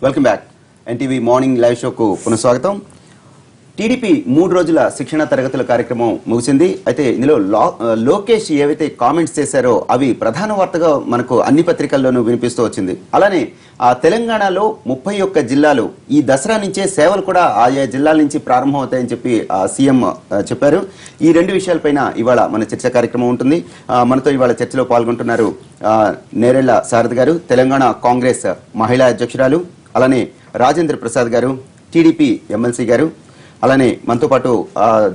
Welcome back. NTV morning live షోకు పునఃస్వాగతం. TDP 3 రోజుల శిక్షణ తరగతుల కార్యక్రమం ముగిసింది. అయితే ఇందులో లోకేష్ ఏవైతే కామెంట్స్ చేశారో అవి ప్రధాన వార్తగా మనకు అన్ని పత్రికల్లోనూ వినిపిస్తూ వచ్చింది. అలానే తెలంగాణలో 31 జిల్లాలు ఈ దసరా నుంచే సేవలు కూడా ఆయా జిల్లాల నుంచి ప్రారంభమవుతాయని చెప్పి సీఎం చెప్పారు. ఈ 2 విషయాలపైన ఇవాళ మన చర్చా కార్యక్రమం ఉంటుంది. మనతో ఇవాళ చర్చలో పాల్గొంటున్నారు నేరెళ్ల శారద గారు, తెలంగాణ కాంగ్రెస్ మహిళా అధ్యక్షురాలు, అలానే రాజేంద్ర ప్రసాద్ గారు, టీడీపీ ఎమ్మెల్సీ గారు, అలానే మనతో పాటు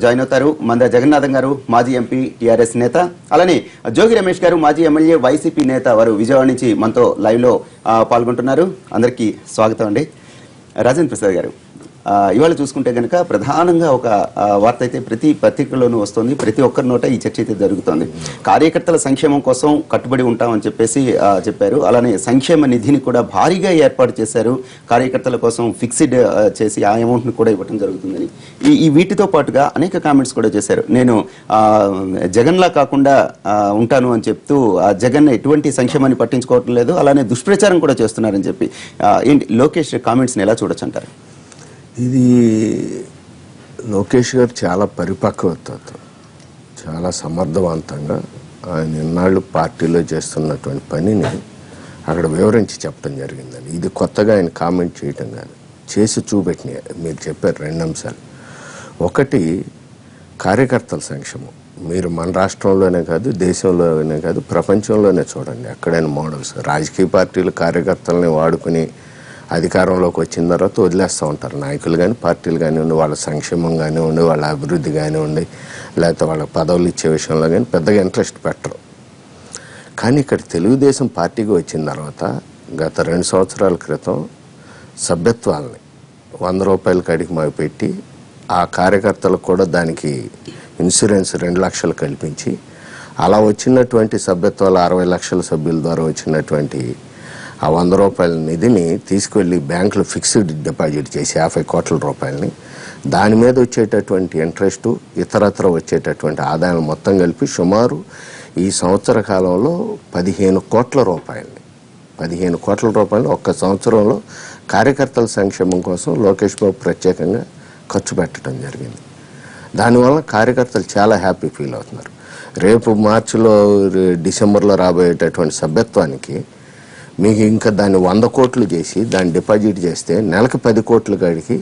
జాయిన్ అవుతారు మంద జగన్నాథం గారు, మాజీ ఎంపీ టీఆర్ఎస్ నేత, అలానే జోగి రమేష్ గారు, మాజీ ఎమ్మెల్యే వైసీపీ నేత, వారు విజయవాడ నుంచి మనతో లైవ్ లో పాల్గొంటున్నారు. అందరికీ స్వాగతం అండి. రాజేంద్ర ప్రసాద్ గారు, ఇవాళ చూసుకుంటే కనుక ప్రధానంగా ఒక వార్త అయితే ప్రతి పత్రికలోనూ వస్తుంది, ప్రతి ఒక్కరి నోట ఈ చర్చ అయితే జరుగుతుంది. కార్యకర్తల సంక్షేమం కోసం కట్టుబడి ఉంటామని చెప్పేసి చెప్పారు. అలానే సంక్షేమ నిధిని కూడా భారీగా ఏర్పాటు చేశారు, కార్యకర్తల కోసం ఫిక్స్డ్ చేసి ఆ అమౌంట్ని కూడా ఇవ్వడం జరుగుతుందని. ఈ వీటితో పాటుగా అనేక కామెంట్స్ కూడా చేశారు. నేను జగన్లా కాకుండా ఉంటాను అని చెప్తూ జగన్ ఎటువంటి సంక్షేమాన్ని పట్టించుకోవటం లేదు, అలానే దుష్ప్రచారం కూడా చేస్తున్నారని చెప్పి ఏంటి లోకేష్ కామెంట్స్ని ఎలా చూడొచ్చు అంటారు? ఇది లోకేష్ గారు చాలా పరిపక్వతతో, చాలా సమర్థవంతంగా ఆయన ఇన్నాళ్ళు పార్టీలో చేస్తున్నటువంటి పనిని అక్కడ వివరించి చెప్పడం జరిగిందని. ఇది కొత్తగా ఆయన కామెంట్ చేయటం కాదు, చేసి చూపెట్టినాయి. మీరు చెప్పారు 2 అంశాలు. ఒకటి, కార్యకర్తల సంక్షేమం. మీరు మన రాష్ట్రంలోనే కాదు, దేశంలోనే కాదు, ప్రపంచంలోనే చూడండి. ఎక్కడైనా మోడల్స్. రాజకీయ పార్టీలు కార్యకర్తలని వాడుకుని అధికారంలోకి వచ్చిన తర్వాత వదిలేస్తూ ఉంటారు. నాయకులు కానీ పార్టీలు కానివ్వండి, వాళ్ళ సంక్షేమం కానివ్వండి, వాళ్ళ అభివృద్ధి కానివ్వండి, లేకపోతే వాళ్ళ పదవులు ఇచ్చే విషయంలో కానీ పెద్దగా ఇంట్రెస్ట్ పెట్టరు. కానీ ఇక్కడ తెలుగుదేశం పార్టీకి వచ్చిన తర్వాత గత 2 సంవత్సరాల క్రితం సభ్యత్వాలని 100 రూపాయల కాడికి మాపెట్టి ఆ కార్యకర్తలకు కూడా దానికి ఇన్సూరెన్స్ 2 లక్షలు కల్పించి అలా వచ్చినటువంటి సభ్యత్వాలు 60 లక్షల సభ్యుల ద్వారా వచ్చినటువంటి ఆ 100 రూపాయల నిధిని తీసుకువెళ్ళి బ్యాంకులో ఫిక్స్డ్ డిపాజిట్ చేసి 50 కోట్ల రూపాయలని, దాని మీద వచ్చేటటువంటి ఇంట్రెస్టు, ఇతరత్ర వచ్చేటటువంటి ఆదాయం మొత్తం కలిపి సుమారు ఈ సంవత్సర కాలంలో 15 కోట్ల రూపాయలు ఒక్క సంవత్సరంలో కార్యకర్తల సంక్షేమం కోసం లోకేష్ బాబు ప్రత్యేకంగా ఖర్చు పెట్టడం జరిగింది. దానివల్ల కార్యకర్తలు చాలా హ్యాపీ ఫీల్ అవుతున్నారు. రేపు మార్చిలో డిసెంబర్లో రాబోయేటటువంటి సభ్యత్వానికి మీకు ఇంకా దాన్ని 100 కోట్లు చేసి దాన్ని డిపాజిట్ చేస్తే నెలకు 10 కోట్ల కాడికి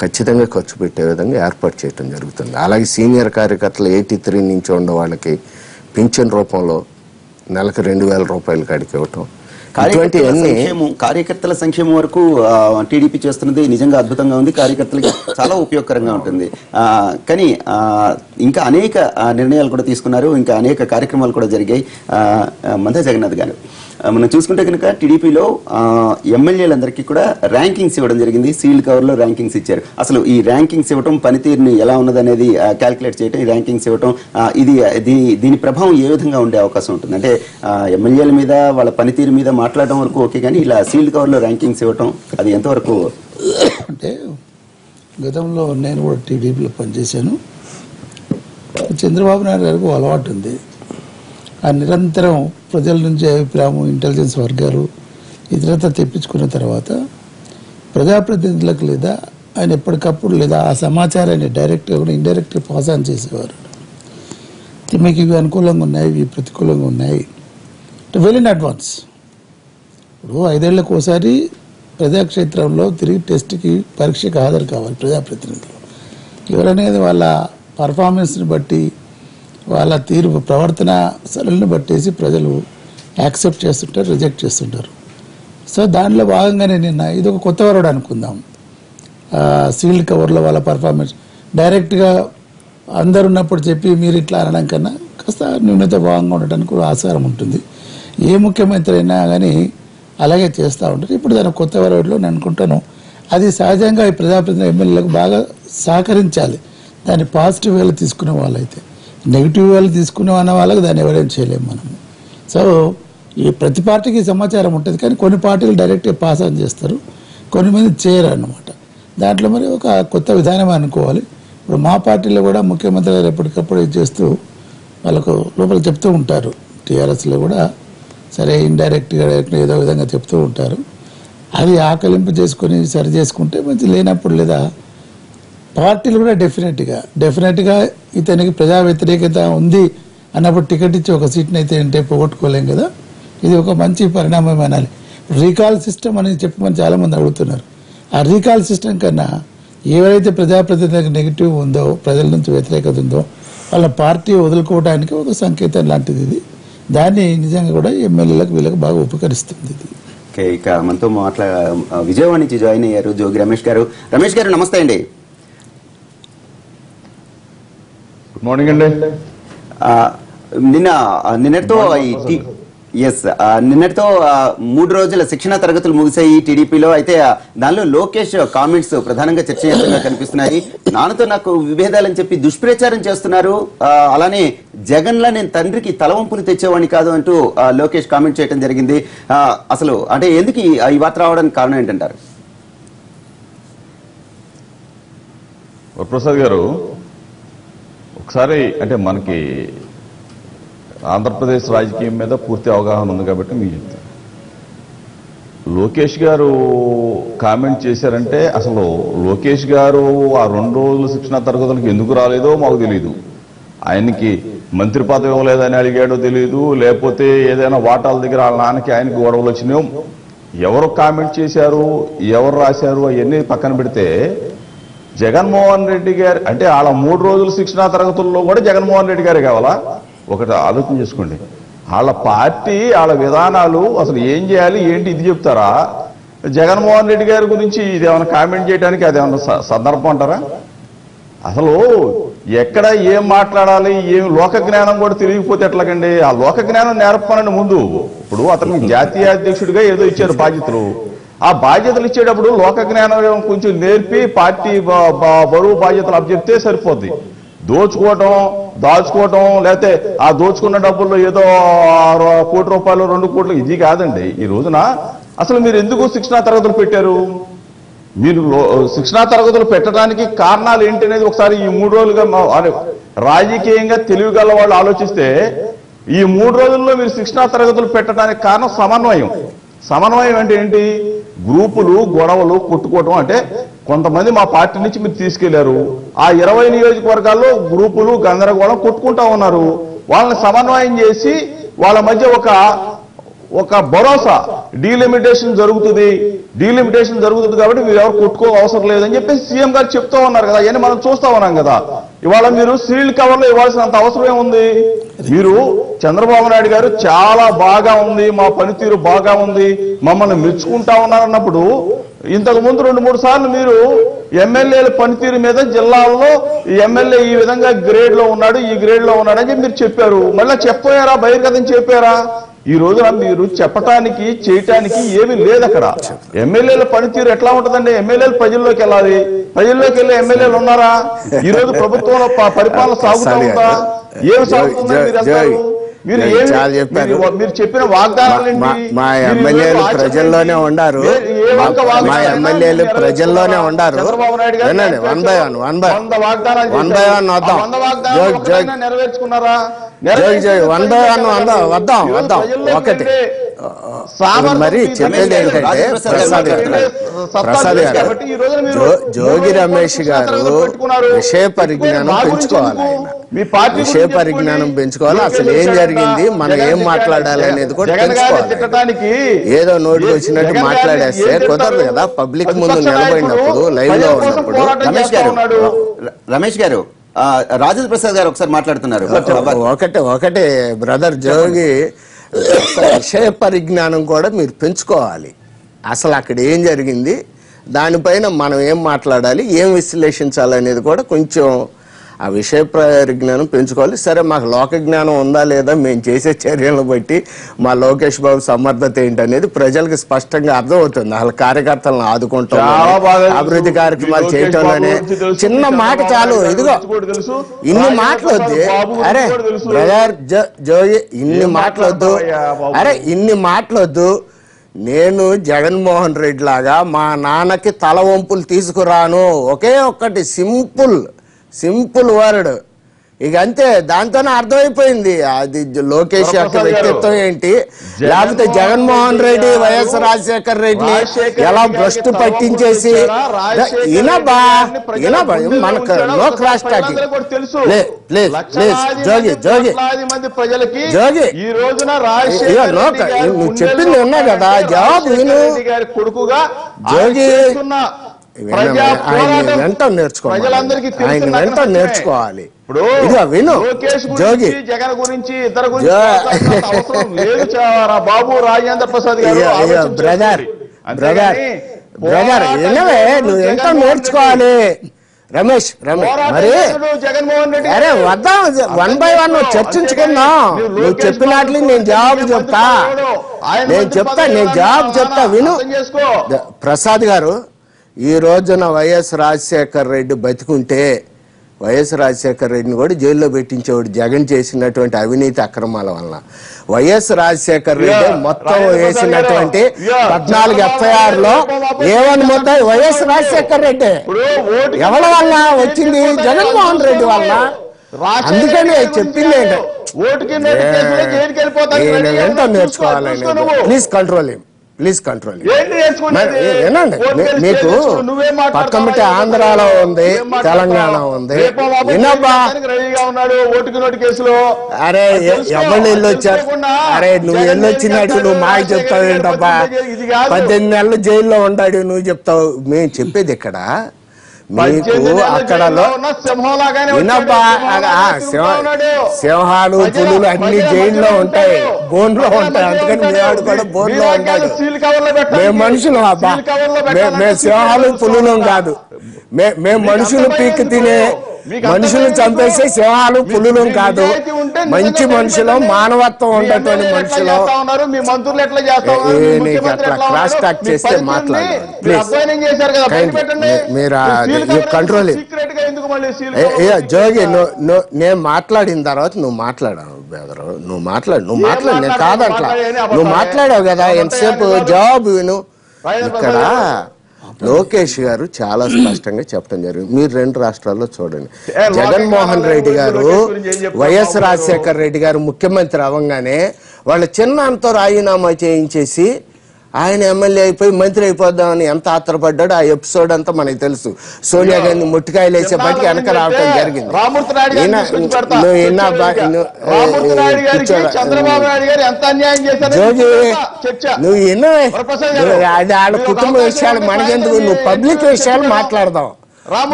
ఖచ్చితంగా ఖర్చు పెట్టే విధంగా ఏర్పాటు చేయడం జరుగుతుంది. అలాగే సీనియర్ కార్యకర్తలు 83 నుంచి ఉన్న వాళ్ళకి పింఛన్ రూపంలో నెలకు 2000 రూపాయల కాడికి ఇవ్వటం. కార్యకర్తల సంక్షేమం వరకు టీడీపీ చేస్తున్నది నిజంగా అద్భుతంగా ఉంది, కార్యకర్తలకి చాలా ఉపయోగకరంగా ఉంటుంది. కానీ ఇంకా అనేక నిర్ణయాలు కూడా తీసుకున్నారు, ఇంకా అనేక కార్యక్రమాలు కూడా జరిగాయి. మంద జగన్నాథ్ గారు, మనం చూసుకుంటే కనుక టీడీపీలో ఎమ్మెల్యేలందరికీ కూడా ర్యాంకింగ్స్ ఇవ్వడం జరిగింది, సీల్డ్ కవర్లో ర్యాంకింగ్స్ ఇచ్చారు. అసలు ఈ ర్యాంకింగ్స్ ఇవ్వటం, పనితీరుని ఎలా ఉన్నదనేది క్యాల్కులేట్ చేయటం, ఈ ర్యాంకింగ్స్ ఇవ్వటం, దీని ప్రభావం ఏ విధంగా ఉండే అవకాశం ఉంటుంది? అంటే ఎమ్మెల్యేల మీద వాళ్ళ పనితీరు మీద మాట్లాడడం వరకు ఓకే, కానీ ఇలా సీల్డ్ కవర్లో ర్యాంకింగ్స్ ఇవ్వటం అది ఎంతవరకు? అంటే గతంలో నేను కూడా టీడీపీలో పనిచేశాను. చంద్రబాబు నాయుడు గారికి అలవాటు ఉంది, ఆ నిరంతరం ప్రజల నుంచి అభిప్రాయం, ఇంటెలిజెన్స్ వర్గాలు ఇతరత తెప్పించుకున్న తర్వాత ప్రజాప్రతినిధులకు లేదా ఆయన ఎప్పటికప్పుడు లేదా ఆ సమాచారాన్ని డైరెక్ట్గా కూడా ఇండైరెక్ట్గా పాస్ ఆన్ చేసేవారు. మీకు ఇవి అనుకూలంగా ఉన్నాయి, ఇవి ప్రతికూలంగా ఉన్నాయి వెల్ ఇన్ అడ్వాన్స్. ఇప్పుడు 5 ఏళ్లకు ఒకసారి ప్రజాక్షేత్రంలో తిరిగి టెస్ట్కి పరీక్షకి హాజరు కావాలి ప్రజాప్రతినిధులు. ఎవరనేది వాళ్ళ పర్ఫార్మెన్స్ని బట్టి, వాళ్ళ తీరు ప్రవర్తన సరళిని బట్టేసి ప్రజలు యాక్సెప్ట్ చేస్తుంటారు, రిజెక్ట్ చేస్తుంటారు. సో దానిలో భాగంగానే నిన్న ఇది ఒక కొత్త వరడు అనుకుందాం. సీల్డ్ కవర్లో వాళ్ళ పర్ఫార్మెన్స్ డైరెక్ట్గా అందరు ఉన్నప్పుడు చెప్పి మీరు ఇట్లా అనడం కన్నా కాస్త న్యూనత భాగంగా ఉండడానికి కూడా ఆస్కారం ఉంటుంది. ఏ ముఖ్యమంత్రి అయినా కానీ అలాగే చేస్తూ ఉంటారు. ఇప్పుడు దాని కొత్త వరడులో నేను అనుకుంటాను అది సహజంగా ఈ ప్రజాప్రతినిధి ఎమ్మెల్యేలకు బాగా సహకరించాలి. దాన్ని పాజిటివ్ వేలో తీసుకునే వాళ్ళైతే, నెగిటివ్ వేలో తీసుకునే అన్న వాళ్ళకి దాన్ని ఎవరేం చేయలేము మనం. సో ఈ ప్రతి పార్టీకి సమాచారం ఉంటుంది, కానీ కొన్ని పార్టీలు డైరెక్ట్గా పాస్ ఆన్ చేస్తారు, కొన్ని మంది చేయరు అన్నమాట. దాంట్లో మరి ఒక కొత్త విధానం అనుకోవాలి. ఇప్పుడు మా పార్టీలో కూడా ముఖ్యమంత్రి గారు ఎప్పటికప్పుడు ఇది చేస్తూ వాళ్ళకు లోపల చెప్తూ ఉంటారు. టీఆర్ఎస్లో కూడా సరే ఇండైరెక్ట్గా ఏదో విధంగా చెప్తూ ఉంటారు. అది ఆకలింపు చేసుకొని సరి చేసుకుంటే మంచి, లేనప్పుడు లేదా పార్టీలు కూడా డెఫినెట్గా ఇతనికి ప్రజా వ్యతిరేకత ఉంది అన్నప్పుడు టికెట్ ఇచ్చి ఒక సీట్ని అయితే అంటే పోగొట్టుకోలేం కదా. ఇది ఒక మంచి పరిణామం అనాలి. రీకాల్ సిస్టమ్ అని చెప్పమని చాలామంది అడుగుతున్నారు. ఆ రీకాల్ సిస్టమ్ కన్నా ఎవరైతే ప్రజాప్రతినిధులకు నెగిటివ్ ఉందో, ప్రజల నుంచి వ్యతిరేకత ఉందో వాళ్ళ పార్టీ వదులుకోవడానికి ఒక సంకేతం లాంటిది ఇది. దాన్ని నిజంగా కూడా ఎమ్మెల్యేలకు వీళ్ళకి బాగా ఉపకరిస్తుంది ఇది. ఓకే, ఇక మనతో విజయవాడ నుంచి జాయిన్ అయ్యారు జోగి రమేష్ గారు. రమేష్ గారు నమస్తే అండి. గుడ్ మార్నింగ్ అండి. నిన్నటితో నిన్నటితో 3 రోజుల శిక్షణ తరగతులు ముగిసాయి టీడీపీలో. అయితే దానిలో లోకేష్ కామెంట్స్ ప్రధానంగా చర్చనీయాంశంగా కనిపిస్తున్నాయి. నాన్నతో నాకు విభేదాలని చెప్పి దుష్ప్రచారం చేస్తున్నారు. అలానే జగన్ లా నేను తండ్రికి తలవంపులు తెచ్చేవాడిని కాదు అంటూ లోకేష్ కామెంట్ చేయడం జరిగింది. అసలు అంటే ఎందుకు ఈ వార్త రావడానికి కారణం ఏంటంటారు? వరప్రసాద్ గారు, ఒకసారి అంటే మనకి ఆంధ్రప్రదేశ్ రాజకీయం మీద పూర్తి అవగాహన ఉంది కాబట్టి మీకు చెప్తాను. లోకేష్ గారు కామెంట్ చేశారంటే అసలు లోకేష్ గారు ఆ 2 రోజుల శిక్షణ తరగతులకు ఎందుకు రాలేదో మాకు తెలియదు. ఆయనకి మంత్రి పదవి ఇవ్వలేదని అడిగాడో తెలియదు, లేకపోతే ఏదైనా వాటాల దగ్గర వాళ్ళ నాన్నకి ఆయనకి గొడవలు వచ్చినాయో. ఎవరు కామెంట్ చేశారు, ఎవరు రాశారు అవన్నీ పక్కన పెడితే జగన్మోహన్ రెడ్డి గారు అంటే వాళ్ళ 3 రోజుల శిక్షణా తరగతుల్లో కూడా జగన్మోహన్ రెడ్డి గారే కావాలా? ఒకటి ఆలోచన చేసుకోండి. వాళ్ళ పార్టీ వాళ్ళ విధానాలు అసలు ఏం చేయాలి ఏంటి ఇది చెప్తారా? జగన్మోహన్ రెడ్డి గారి గురించి ఇది ఏమైనా కామెంట్ చేయడానికి అదేమన్నా సందర్భం అంటారా? అసలు ఎక్కడ ఏం మాట్లాడాలి, ఏం లోక జ్ఞానం కూడా తెలియకపోతే ఎట్లాగండి? ఆ లోక జ్ఞానం నేర్పనండి ముందు. ఇప్పుడు అతనికి జాతీయ అధ్యక్షుడిగా ఏదో ఇచ్చారు బాధ్యతలు. ఆ బాధ్యతలు ఇచ్చేటప్పుడు లోక జ్ఞానం కొంచెం నేర్పి పార్టీ బరువు బాధ్యతలు అప్పచెప్తే సరిపోద్ది. దోచుకోవటం, దాచుకోవటం, లేకపోతే ఆ దోచుకున్న డబ్బుల్లో ఏదో 1 కోటి రూపాయలు 2 కోట్లు ఇది కాదండి. ఈ రోజున అసలు మీరు ఎందుకు శిక్షణా తరగతులు పెట్టారు? మీరు శిక్షణా తరగతులు పెట్టడానికి కారణాలు ఏంటి అనేది ఒకసారి ఈ 3 రోజులుగా రాజకీయంగా తెలివిగల వాళ్ళు ఆలోచిస్తే, ఈ 3 రోజుల్లో మీరు శిక్షణా తరగతులు పెట్టడానికి కారణం సమన్వయం. సమన్వయం అంటే ఏంటి? గ్రూపులు, గొడవలు, కొట్టుకోవటం. అంటే కొంతమంది మా పార్టీ నుంచి మీరు తీసుకెళ్లారు, ఆ 20 నియోజకవర్గాల్లో గ్రూపులు గందరగోళం కొట్టుకుంటా ఉన్నారు. వాళ్ళని సమన్వయం చేసి వాళ్ళ మధ్య ఒక భరోసా, డీలిమిటేషన్ జరుగుతుంది కాబట్టి మీరు ఎవరు కొట్టుకో అవసరం లేదని చెప్పేసి సీఎం గారు చెప్తా ఉన్నారు కదా. అవన్నీ మనం చూస్తా ఉన్నాం కదా. ఇవాళ మీరు సీల్డ్ కవర్లో ఇవ్వాల్సినంత అవసరం ఏముంది? మీరు చంద్రబాబు నాయుడు గారు చాలా బాగా ఉంది, మా పనితీరు బాగా ఉంది, మమ్మల్ని మెచ్చుకుంటా ఉన్నారన్నప్పుడు ఇంతకు ముందు 2-3 సార్లు మీరు ఎమ్మెల్యేల పనితీరు మీద జిల్లాల్లో ఎమ్మెల్యే ఈ విధంగా గ్రేడ్ లో ఉన్నాడు, ఈ గ్రేడ్ లో ఉన్నాడు అని మీరు చెప్పారు. మళ్ళీ చెప్పారా? బహిర్గతం చెప్పారా? ఈ రోజున మీరు చెప్పటానికి చేయటానికి ఏమీ లేదు అక్కడ. ఎమ్మెల్యేల పనితీరు ఎట్లా ఉంటుందండి? ఎమ్మెల్యేలు ప్రజల్లోకి వెళ్ళాలి. ప్రజల్లోకి వెళ్ళే ఎమ్మెల్యేలు ఉన్నారా? ఈ రోజు ప్రభుత్వంలో పరిపాలన సాగుతా ఉందా? ఏమి సాగుతుందని మీరు మీరు చెప్పిన వాగ్దానాలు మా ఎమ్మెల్యేలు ప్రజల్లోనే ఉండారు. మా ఎమ్మెల్యేలు ప్రజల్లోనే ఉండారు. నెరవేర్చుకున్నారా? వద్దాం ఒకటి మరి చెప్పేది ఏంటంటే, ప్రసాద్ గారు, జోగి రమేష్ గారు విషయ పరిజ్ఞానం పెంచుకోవాలి. విషయ పరిజ్ఞానం పెంచుకోవాలి. అసలు ఏం జరిగింది, మనం ఏం మాట్లాడాలి అనేది కూడా తెలుసుకోవాలి. ఏదో నోటికి వచ్చినట్టు మాట్లాడేస్తే కుదరదు కదా. పబ్లిక్ ముందు నిలబడినప్పుడు, లైవ్ లో ఉన్నప్పుడు. రమేష్ గారు, రాజేంద్ర ప్రసాద్ గారు ఒకసారి మాట్లాడుతున్నారు. ఒకటే బ్రదర్ జోగి, విషయ పరిజ్ఞానం కూడా మీరు పెంచుకోవాలి. అసలు అక్కడ ఏం జరిగింది, దానిపైన మనం ఏం మాట్లాడాలి, ఏం విశ్లేషించాలి అనేది కూడా కొంచెం ఆ విషయ పరిజ్ఞానం పెంచుకోవాలి. సరే, మాకు లోక జ్ఞానం ఉందా లేదా, మేము చేసే చర్యలను బట్టి మా లోకేష్ బాబు సమర్థత ఏంటనేది ప్రజలకు స్పష్టంగా అర్థమవుతుంది. వాళ్ళ కార్యకర్తలను ఆదుకుంటాం, అభివృద్ధి కార్యక్రమాలు చేయటంలోనే. చిన్న మాట చాలు. ఇదిగో ఇన్ని మాటలు వద్దు. అరే బ్రదర్ జోగి, ఇన్ని మాటలు వద్దు. ఇన్ని మాటలు వద్దు. నేను జగన్మోహన్ రెడ్డి లాగా మా నాన్నకి తల వంపులు తీసుకురాను. ఒకే ఒక్కటి సింపుల్ వర్డ్, ఇక అంతే, దాంతోనే అర్థమైపోయింది అది లోకేష్ యొక్క వ్యక్తిత్వం ఏంటి. లేకపోతే జగన్మోహన్ రెడ్డి వైఎస్ రాజశేఖర రెడ్డిని ఎలా భ్రష్టు పట్టించేసి ఇనబా మనకు నో క్రాస్ టాకింగ్. ప్లీజ్ జోగి జోగి నువ్వు చెప్పింది ఉన్నా కదా, జవాబు విను కొడుకుగా జోగి. ఆయన వెంట నేర్చుకోవాలి. ఇదిగో విను జోగి, జగన్ గురించి ఇద్దరు గురించి బాబు రాజేంద్ర ప్రసాద్ గారు బ్రదర్ వినవే, నువ్వు ఎంత నేర్చుకోవాలి రమేష్. మరి అరే వద్దాం, 1 by 1 చర్చించుకుందాం. నువ్వు చెప్పినట్లు నేను జవాబు చెప్తా, నేను జవాబు చెప్తా విను. ప్రసాద్ గారు, ఈ రోజున వైఎస్ రాజశేఖర రెడ్డి బతికుంటే వైఎస్ రాజశేఖర రెడ్డిని కూడా జైల్లో పెట్టించేవాడు జగన్ చేసినటువంటి అవినీతి అక్రమాల వలన. వైఎస్ రాజశేఖర రెడ్డి మొత్తం వేసినటువంటి 14 FIR లో A1 ముద్దాయి వైఎస్ రాజశేఖర రెడ్డి. ఎవరి వల్ల వచ్చింది? జగన్మోహన్ రెడ్డి వల్ల. అందుకని చెప్పింది ఏంటో నేర్చుకోవాలని. ప్లీజ్ కంట్రోల్ వినండి. మీకు పక్కమిటి ఆంధ్రాలో ఉంది, తెలంగాణ ఉంది. వినబ్బా, అరే ఎవరు వెళ్ళొచ్చారు? అరే నువ్వు వెళ్ళొచ్చినాడు, నువ్వు మాకు చెప్తావు ఏంటబ్బా? 18 నెలలు జైల్లో ఉన్నాడు, నువ్వు చెప్తావు. మేము చెప్పేది ఇక్కడ మీకు అక్కడలో వినబ్బా, సింహాలు పులులు అన్ని జైల్లో ఉంటాయి, బోన్లో ఉంటాయి. అందుకని మేము కూడా బోన్లో ఉంటాడు. మేము మనుషులు అబ్బా, మేము సింహాలు పులులు కాదు. మేము మనుషులు పీక్కు తినే, మనుషులు చంపేసే సింహాలు పులులు కాదు. మంచి మనుషులు, మానవత్వం ఉండేటువంటి మనుషులు. అట్లా క్రాస్ టాక్ చేస్తే మాట్లాడాలి ప్లీజ్. మీరు కంట్రోల్ జోగి. నేను మాట్లాడిన తర్వాత నువ్వు మాట్లాడావు బెదరు, నువ్వు మాట్లాడు నేను కాదంట్లా. నువ్వు మాట్లాడావు కదా ఎంతసేపు, జవాబు విను. ఇక్కడ లోకేష్ గారు చాలా స్పష్టంగా చెప్పడం జరిగింది. మీరు 2 రాష్ట్రాల్లో చూడండి. జగన్మోహన్ రెడ్డి గారు వైఎస్ రాజశేఖర రెడ్డి గారు ముఖ్యమంత్రి అవ్వగానే వాళ్ళ చిన్నాన్నతో రాజీనామా చేయించేసి ఆయన ఎమ్మెల్యే అయిపోయి మంత్రి అయిపోద్దామని ఎంత ఆత్రపడ్డాడు. ఆ ఎపిసోడ్ అంతా మనకి తెలుసు. సోనియా గాంధీ ముట్టికాయలు వేసేపటికి వెనక రావటం జరిగింది. జోగి నువ్వు ఎన్నో అది వాళ్ళ కుటుంబ విషయాలు మనకెందుకు, నువ్వు పబ్లిక్ విషయాలు మాట్లాడదాం.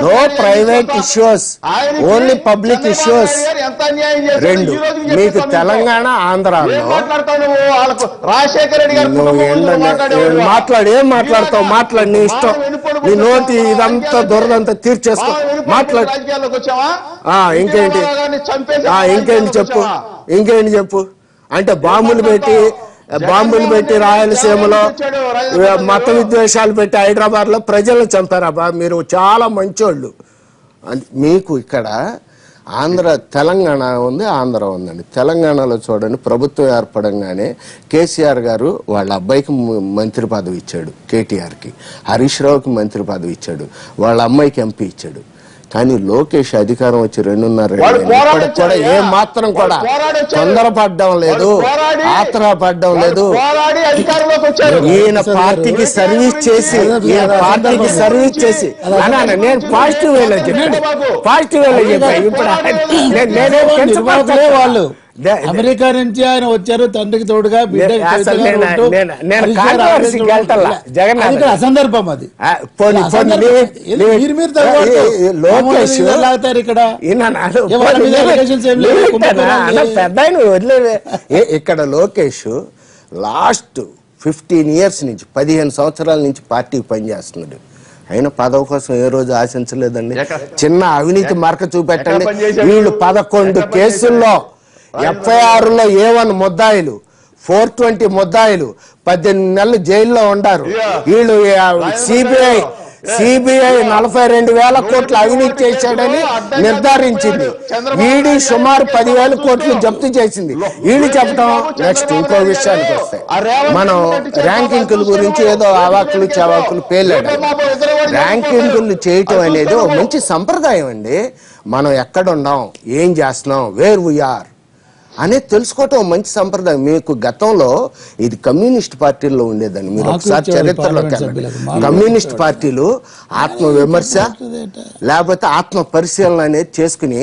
No private issues, only public issues. 2 మీకు తెలంగాణ ఆంధ్రాలో మాట్లాడు. ఏం మాట్లాడతావు? మాట్లాడు, నీ ఇష్టం. నీ నోటి ఇదంతా దొరదంతా తీర్చేసుకో, మాట్లాడు. ఇంకేంటి చెప్పు. అంటే బాంబులు పెట్టి రాయలసీమలో మత విద్వేషాలు పెట్టి హైదరాబాద్ లో ప్రజలను చంపారాబా. మీరు చాలా మంచోళ్ళు. మీకు ఇక్కడ తెలంగాణ ఉంది, ఆంధ్ర ఉందండి. తెలంగాణలో చూడండి, ప్రభుత్వం ఏర్పడంగానే కేసీఆర్ గారు వాళ్ళ అబ్బాయికి మంత్రి పదవి ఇచ్చాడు, కేటీఆర్కి. హరీష్ రావుకి మంత్రి పదవి ఇచ్చాడు, వాళ్ళ అమ్మాయికి ఎంపీ ఇచ్చాడు. కానీ లోకేష్ అధికారం వచ్చి 2.5 కూడా ఏ మాత్రం కూడా తొందరపడ్డం లేదు, ఆత్రపడ్డం లేదు. ఈయన పార్టీకి సర్వీస్ చేసి నేను పాజిటివ్ వేలో చెప్పాను. ఇప్పుడు వాళ్ళు అమెరికా నుంచి ఆయన వచ్చారు, తండ్రికి తోడుగా అసందర్భం అది. ఇక్కడ లోకేష్ లాస్ట్ 15 years నుంచి 15 సంవత్సరాల నుంచి పార్టీకి పనిచేస్తున్నాడు. అయినా పదవి కోసం ఏ రోజు ఆశించలేదండి. చిన్న అవినీతి మరక చూపెట్టండి. వీళ్ళు 11 కేసుల్లో FIR లో A1 ముద్దాయిలు, 420 ముద్దాయిలు 18 నెలలు జైల్లో ఉండారు. వీళ్ళు సిబిఐ 42,000 కోట్లు అవినీతి చేశాడని నిర్ధారించింది. ఈడీ సుమారు 10,000 కోట్లు జప్తు చేసింది. ఈడీ చెప్పడం నెక్స్ట్ ఇంకో విషయానికి వస్తే మనం ర్యాంకింగ్ల గురించి ఏదో అవాకులు చవాకులు పేర్లాడు. ర్యాంకింగ్లు చేయటం అనేది ఒక మంచి సంప్రదాయం అండి. మనం ఎక్కడ ఉన్నాం, ఏం చేస్తున్నాం, వేర్ వీఆర్ అనేది తెలుసుకోవటం మంచి సంప్రదాయం. మీకు గతంలో ఇది కమ్యూనిస్ట్ పార్టీల్లో ఉండేదండి. మీరు ఒకసారి చరిత్రలోకి వెళ్ళండి. కమ్యూనిస్ట్ పార్టీలు ఆత్మ విమర్శ లేకపోతే ఆత్మ పరిశీలన అనేది చేసుకుని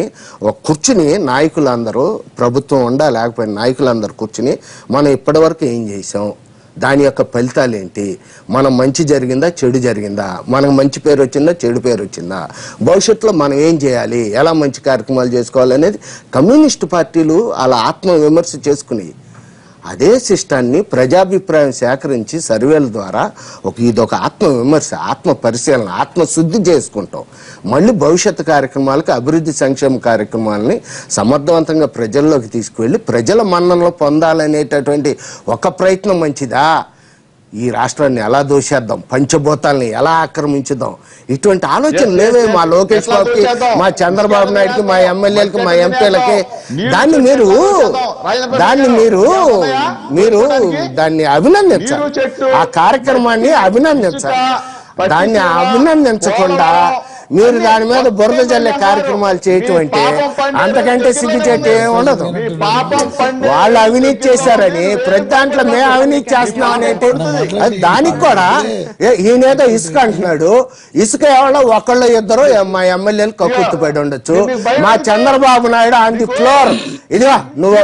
ఒక కూర్చుని నాయకులందరూ, ప్రభుత్వం ఉండా లేకపోయినా నాయకులందరూ కూర్చుని మనం ఇప్పటివరకు ఏం చేసాం, దాని యొక్క ఫలితాలు ఏంటి, మనం మంచి జరిగిందా చెడు జరిగిందా, మనకు మంచి పేరు వచ్చిందా చెడు పేరు వచ్చిందా, భవిష్యత్తులో మనం ఏం చేయాలి, ఎలా మంచి కార్యక్రమాలు చేసుకోవాలి అనేది కమ్యూనిస్టు పార్టీలు అలా ఆత్మ విమర్శ చేసుకుని అదే సిస్టాన్ని ప్రజాభిప్రాయం సేకరించి సర్వేల ద్వారా ఇదొక ఆత్మ విమర్శ, ఆత్మ పరిశీలన, ఆత్మశుద్ధి చేసుకుంటాం. మళ్ళీ భవిష్యత్తు కార్యక్రమాలకు, అభివృద్ధి సంక్షేమ కార్యక్రమాలని సమర్థవంతంగా ప్రజల్లోకి తీసుకువెళ్ళి ప్రజల మన్ననలో పొందాలనేటటువంటి ఒక ప్రయత్నం మంచిదా. ఈ రాష్ట్రాన్ని ఎలా దోషేద్దాం, పంచభూతాలని ఎలా ఆక్రమించుదాం, ఇటువంటి ఆలోచన లేవే మా లోకేష్ బాబుకి, మా చంద్రబాబు నాయుడుకి, మా ఎమ్మెల్యేలకి, మా ఎంపీలకి. దాన్ని మీరు దాన్ని అభినందించాలి. ఆ కార్యక్రమాన్ని అభినందించాలి. దాన్ని అభినందించకుండా మీరు దాని మీద బురద జల్లే కార్యక్రమాలు చేయటం అంటే అంతకంటే సిగ్గుచేటు ఏమి ఉండదు. వాళ్ళు అవినీతి చేశారని ప్రతి దాంట్లో మేము అవినీతి చేస్తున్నాం అనేది దానికి కూడా ఈయనేదో ఇసుక అంటున్నాడు. ఇసుక ఎవరో ఒకళ్ళు ఇద్దరు మా ఎమ్మెల్యేలు కక్కుర్తిపడి ఉండొచ్చు. మా Chandrababu Naidu on the floor, ఇదిగా నువ్వు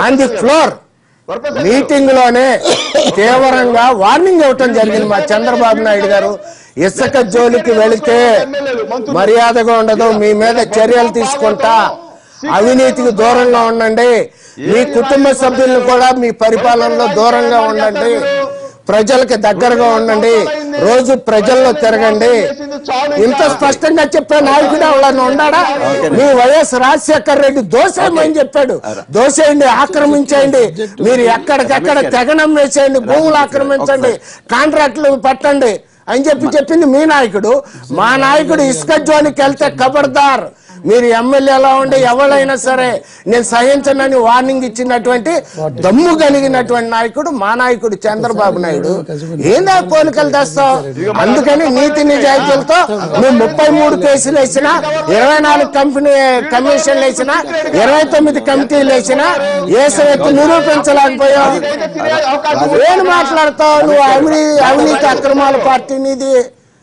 ఆన్ ది ఫ్లోర్ మీటింగ్ లోనే తీవ్రంగా వార్నింగ్ ఇవ్వటం జరిగింది. మా చంద్రబాబు నాయుడు గారు ఇసుక జోలికి వెళితే మర్యాదగా ఉండదు, మీ మీద చర్యలు తీసుకుంటా, అవినీతికి దూరంగా ఉండండి, మీ కుటుంబ సభ్యులను కూడా మీ పరిపాలనలో దూరంగా ఉండండి, ప్రజలకు దగ్గరగా ఉండండి, రోజు ప్రజల్లో తిరగండి. ఇంత స్పష్టంగా చెప్పే నాయకుడు ఎవరన్నా ఉన్నాడా? మీ వైఎస్ రాజశేఖర రెడ్డి దోసేయమని చెప్పాడు. దోసేయండి, ఆక్రమించండి, మీరు ఎక్కడికెక్కడ తెగనం వేసేయండి, భూములు ఆక్రమించండి, కాంట్రాక్టులు పట్టండి అని చెప్పింది మీ నాయకుడు. మా నాయకుడు ఇసుక జోలికి వెళ్తే ఖబర్దార్, మీరు ఎమ్మెల్యేలా ఉండి ఎవరైనా సరే నేను సహించనని వార్నింగ్ ఇచ్చినటువంటి దమ్ము కలిగినటువంటి నాయకుడు మా నాయకుడు చంద్రబాబు నాయుడు. ఏందా పోలికలు తెస్తావు? అందుకని నీతి నిజాయితీలతో నువ్వు 33 కేసులు వేసినా, 24 కమిషన్లు వేసినా, 29 కమిటీలు వేసినా ఏసెత్తి నిరూపించలేకపోయావు. ఏం మాట్లాడతావు నువ్వు? అవినీతి అక్రమాల పార్టీ నీది.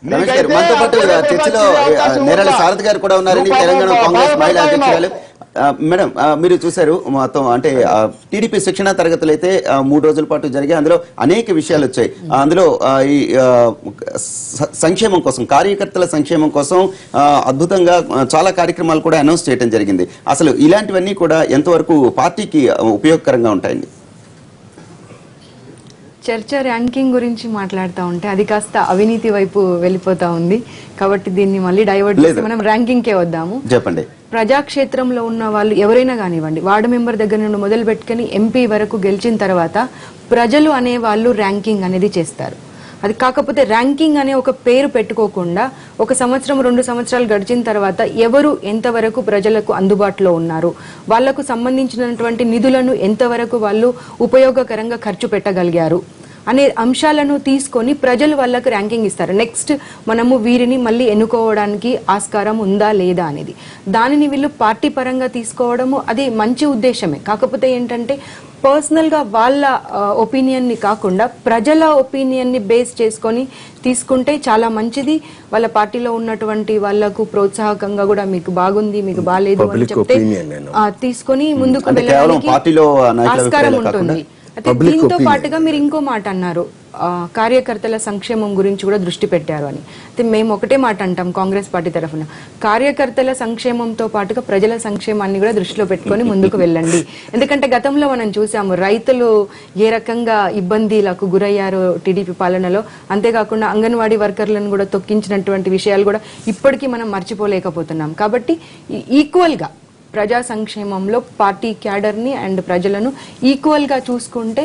రమేష్ గారు, మనతో పాటు చర్చలో నేరాల సారథి గారు కూడా ఉన్నారని, తెలంగాణ కాంగ్రెస్ మహిళా అధ్యక్షురాలు. మేడం, మీరు చూశారు మొత్తం అంటే టీడీపీ శిక్షణ తరగతులు అయితే 3 రోజుల పాటు జరిగాయి. అందులో అనేక విషయాలు వచ్చాయి. అందులో ఈ సంక్షేమం కోసం, కార్యకర్తల సంక్షేమం కోసం అద్భుతంగా చాలా కార్యక్రమాలు కూడా అనౌన్స్ చేయడం జరిగింది. అసలు ఇలాంటివన్నీ కూడా ఎంతవరకు పార్టీకి ఉపయోగకరంగా ఉంటాయండి? చర్చ ర్యాంకింగ్ గురించి మాట్లాడుతూ ఉంటే అది కాస్త అవినీతి వైపు వెళ్ళిపోతా ఉంది. కాబట్టి దీన్ని మళ్ళీ డైవర్ట్ చేసి మనం ర్యాంకింగ్కే వద్దాము. చెప్పండి. ప్రజాక్షేత్రంలో ఉన్న వాళ్ళు ఎవరైనా కానివ్వండి, వార్డు మెంబర్ దగ్గర నుండి మొదలు పెట్టుకుని ఎంపీ వరకు గెలిచిన తర్వాత ప్రజలు అనే వాళ్ళు ర్యాంకింగ్ అనేది చేస్తారు. అది కాకపోతే ర్యాంకింగ్ అనే ఒక పేరు పెట్టుకోకుండా 1 సంవత్సరం 2 సంవత్సరాలు గడిచిన తర్వాత ఎవరు ఎంతవరకు ప్రజలకు అందుబాటులో ఉన్నారు, వాళ్లకు సంబంధించినటువంటి నిధులను ఎంతవరకు వాళ్ళు ఉపయోగకరంగా ఖర్చు పెట్టగలిగారు అనే అంశాలను తీసుకొని ప్రజలు వాళ్ళకు ర్యాంకింగ్ ఇస్తారు. నెక్స్ట్ మనము వీరిని మళ్ళీ ఎన్నుకోవడానికి ఆస్కారం ఉందా లేదా అనేది. దానిని వీళ్ళు పార్టీ పరంగా తీసుకోవడము అది మంచి ఉద్దేశమే. కాకపోతే ఏంటంటే పర్సనల్గా వాళ్ళ ఒపీనియన్ని కాకుండా ప్రజల ఒపీనియన్ని బేస్ చేసుకొని తీసుకుంటే చాలా మంచిది. వాళ్ళ పార్టీలో ఉన్నటువంటి వాళ్ళకు ప్రోత్సాహకంగా కూడా మీకు బాగుంది, మీకు బాగాలేదు అని చెప్తే తీసుకొని ముందుకు వెళ్ళడానికి ఆస్కారం ఉంటుంది. అయితే దీంతో పాటుగా మీరు ఇంకో మాట అన్నారు, కార్యకర్తల సంక్షేమం గురించి కూడా దృష్టి పెట్టారు అని. అయితే మేము ఒకటే మాట అంటాం కాంగ్రెస్ పార్టీ తరఫున, కార్యకర్తల సంక్షేమంతో పాటుగా ప్రజల సంక్షేమాన్ని కూడా దృష్టిలో పెట్టుకొని ముందుకు వెళ్ళండి. ఎందుకంటే గతంలో మనం చూసాము రైతులు ఏ రకంగా ఇబ్బందులకు గురయ్యారో టీడీపీ పాలనలో. అంతేకాకుండా అంగన్వాడీ వర్కర్లను కూడా తొక్కించినటువంటి విషయాలు కూడా ఇప్పటికీ మనం మర్చిపోలేకపోతున్నాం. కాబట్టి ఈక్వల్గా ప్రజా సంక్షేమంలో పార్టీ క్యాడర్ని అండ్ ప్రజలను ఈక్వల్గా చూసుకుంటే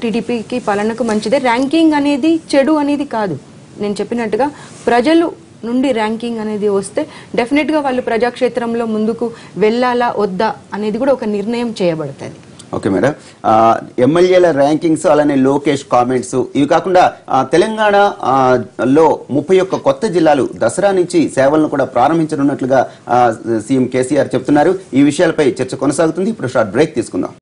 టీడీపీకి పాలనకు మంచిదే. ర్యాంకింగ్ అనేది చెడు అనేది కాదు. నేను చెప్పినట్టుగా ప్రజలు నుండి ర్యాంకింగ్ అనేది వస్తే డెఫినెట్గా వాళ్ళు ప్రజాక్షేత్రంలో ముందుకు వెళ్ళాలా వద్దా అనేది కూడా ఒక నిర్ణయం చేయబడుతుంది. ఓకే మేడం, ఎమ్మెల్యేల ర్యాంకింగ్స్ అలానే లోకేష్ కామెంట్స్ ఇవి కాకుండా తెలంగాణ లో 31 కొత్త జిల్లాలు దసరా నుంచి సేవలను కూడా ప్రారంభించనున్నట్లుగా సీఎం కేసీఆర్ చెప్తున్నారు. ఈ విషయాలపై చర్చ కొనసాగుతుంది. ఇప్పుడు షార్ట్ బ్రేక్ తీసుకుందాం.